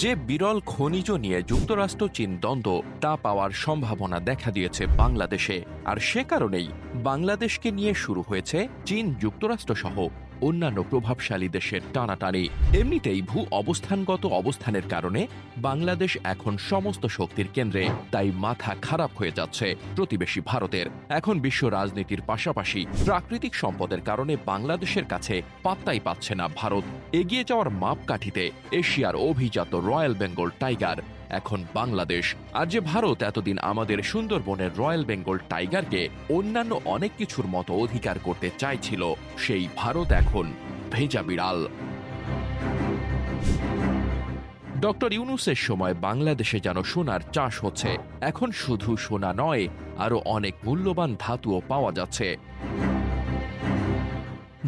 যে বিরল খনিজ নিয়ে যুক্তরাষ্ট্র চীন দ্বন্দ্ব তা পাওয়ার সম্ভাবনা দেখা দিয়েছে বাংলাদেশে, আর সে কারণেই বাংলাদেশকে নিয়ে শুরু হয়েছে চীন যুক্তরাষ্ট্র সহ অন্যান্য প্রভাবশালী দেশের টানাটানি। এমনিতেই ভূ অবস্থানগত অবস্থানের কারণে বাংলাদেশ এখন সমস্ত শক্তির কেন্দ্রে, তাই মাথা খারাপ হয়ে যাচ্ছে প্রতিবেশী ভারতের। এখন বিশ্ব রাজনীতির পাশাপাশি প্রাকৃতিক সম্পদের কারণে বাংলাদেশের কাছে পাত্তাই পাচ্ছে না ভারত। এগিয়ে যাওয়ার মাপকাঠিতে এশিয়ার অভিজাত রয়্যাল বেঙ্গল টাইগার এখন বাংলাদেশ। আর যে ভারত এতদিন আমাদের সুন্দরবনের রয়্যাল বেঙ্গল টাইগারকে অন্যান্য অনেক কিছুর মতো অধিকার করতে চাইছিল, সেই ভারত এখন ভেজা বিড়াল। ডক্টর ইউনূসের সময় বাংলাদেশে যেন সোনার চাষ হচ্ছে। এখন শুধু সোনা নয়, আরও অনেক মূল্যবান ধাতুও পাওয়া যাচ্ছে।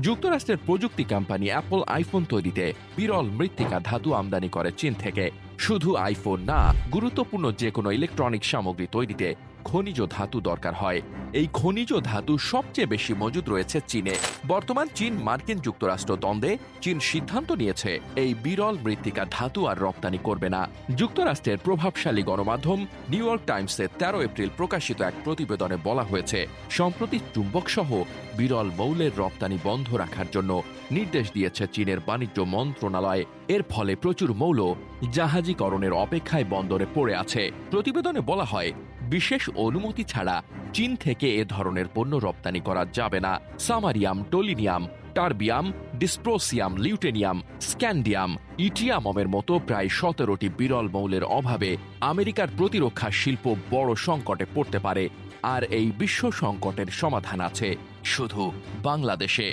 যুক্তরাষ্ট্রের প্রযুক্তি কোম্পানি অ্যাপল আইফোন তৈরিতে বিরল মৃত্তিকা ধাতু আমদানি করে চীন থেকে। শুধু আইফোন না, গুরুত্বপূর্ণ যে কোনো ইলেকট্রনিক সামগ্রী তৈরিতে খনিজ ধাতু দরকার হয়। এই খনিজ ধাতু সবচেয়ে বেশি মজুদ রয়েছে চীনে। বর্তমান চীন মার্কিন যুক্তরাষ্ট্র দ্বন্দ্বে চীন সিদ্ধান্ত নিয়েছে এই বিরল মৃত্তিকা ধাতু আর রপ্তানি করবে না। যুক্তরাষ্ট্রের প্রভাবশালী গণমাধ্যম নিউ ইয়র্ক টাইমসে 13 এপ্রিল প্রকাশিত এক প্রতিবেদনে বলা হয়েছে, সম্প্রতি চুম্বক সহ বিরল মৌলের রপ্তানি বন্ধ রাখার জন্য নির্দেশ দিয়েছে চীনের বাণিজ্য মন্ত্রণালয়। এর ফলে প্রচুর মৌল জাহাজীকরণের অপেক্ষায় বন্দরে পড়ে আছে। প্রতিবেদনে বলা হয়, বিশেষ অনুমতি ছাড়া চীন থেকে এ ধরনের পণ্য রপ্তানি করা যাবে না। সামারিয়াম, টোলিনিয়াম, টার্বিয়াম, ডিসপ্রোসিয়াম, লিউটেনিয়াম, স্ক্যান্ডিয়াম, ইটিয়ামের মতো প্রায় 17টি বিরল মৌলের অভাবে আমেরিকার প্রতিরক্ষা শিল্প বড় সংকটে পড়তে পারে। আর এই বিশ্ব সংকটের সমাধান আছে শুধু বাংলাদেশে।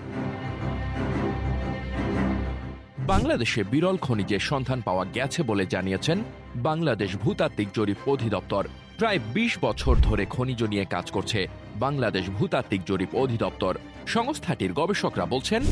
বাংলাদেশে বিরল খনিজের সন্ধান পাওয়া গেছে বলে জানিয়েছেন বাংলাদেশ ভূতাত্ত্বিক জরিপ অধিদপ্তর। প্রায় 20 বছর ধরে খনিজ নিয়ে কাজ করছে বাংলাদেশ ভূতাত্ত্বিক জরিপ অধিদপ্তর। সংস্থাটির গবেষকরা বলছেন,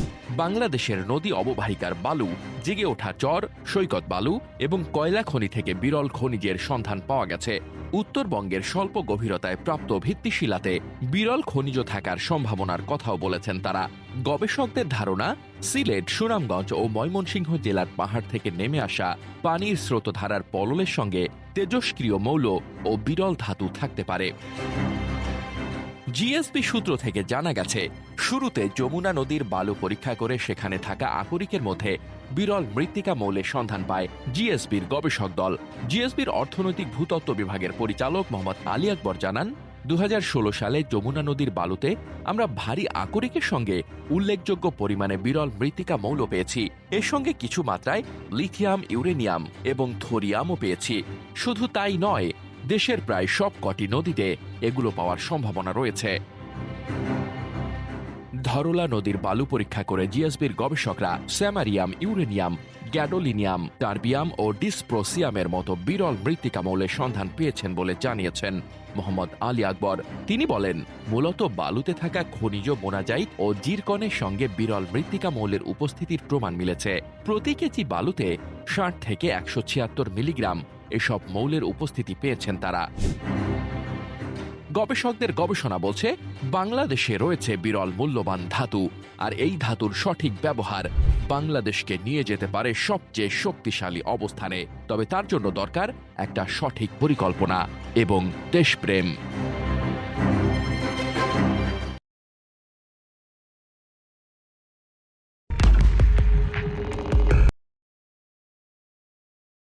বাংলাদেশের নদী অববাহিকার বালু, জেগে ওঠা চর, সৈকত বালু এবং কয়লা খনি থেকে বিরল খনিজের সন্ধান পাওয়া গেছে। উত্তরবঙ্গের স্বল্প গভীরতায় প্রাপ্ত ভিত্তিশিলাতে বিরল খনিজ থাকার সম্ভাবনার কথাও বলেছেন তারা। গবেষকদের ধারণা, সিলেট, সুনামগঞ্জ ও ময়মনসিংহ জেলার পাহাড় থেকে নেমে আসা পানির স্রোতধারার পললের সঙ্গে তেজস্ক্রিয় মৌল ও বিরল ধাতু থাকতে পারে। জিএসবি সূত্র থেকে জানা গেছে, শুরুতে যমুনা নদীর বালু পরীক্ষা করে সেখানে থাকা আকরিকের মধ্যে বিরল মৃত্তিকা মৌলের সন্ধান পায় জিএসবির গবেষক দল। জিএসবির অর্থনৈতিক ভূতত্ত্ব বিভাগের পরিচালক মোহাম্মদ আলী আকবর জানান, 2016 সালে যমুনা নদীর বালুতে আমরা ভারী আকরিকের সঙ্গে উল্লেখযোগ্য পরিমাণে বিরল মৃত্তিকা মৌল পেয়েছি। এর সঙ্গে কিছু মাত্রায় লিথিয়াম, ইউরেনিয়াম এবং থোরিয়ামও পেয়েছি। শুধু তাই নয়, দেশের প্রায় সব কটি নদীতে এগুলো পাওয়ার সম্ভাবনা রয়েছে। ধরলা নদীর বালু পরীক্ষা করে জিএসবির গবেষকরা স্যামারিয়াম, ইউরেনিয়াম, গ্যাডোলিনিয়াম, টার্বিয়াম ও ডিসপ্রোসিয়ামের মতো বিরল মৃত্তিকা মৌলের সন্ধান পেয়েছেন বলে জানিয়েছেন মোহাম্মদ আলী আকবর। তিনি বলেন, মূলত বালুতে থাকা খনিজ মোনাজাইট ও জিরকনের সঙ্গে বিরল মৃত্তিকা মৌলের উপস্থিতির প্রমাণ মিলেছে। প্রতি কেজি বালুতে 60 থেকে 176 মিলিগ্রাম এসব মৌলের উপস্থিতি পেয়েছেন তারা। গবেষকদের গবেষণা বলছে, বাংলাদেশে রয়েছে বিরল মূল্যবান ধাতু, আর এই ধাতুর সঠিক ব্যবহার বাংলাদেশকে নিয়ে যেতে পারে সবচেয়ে শক্তিশালী অবস্থানে। তবে তার জন্য দরকার একটা সঠিক পরিকল্পনা এবং দেশপ্রেম।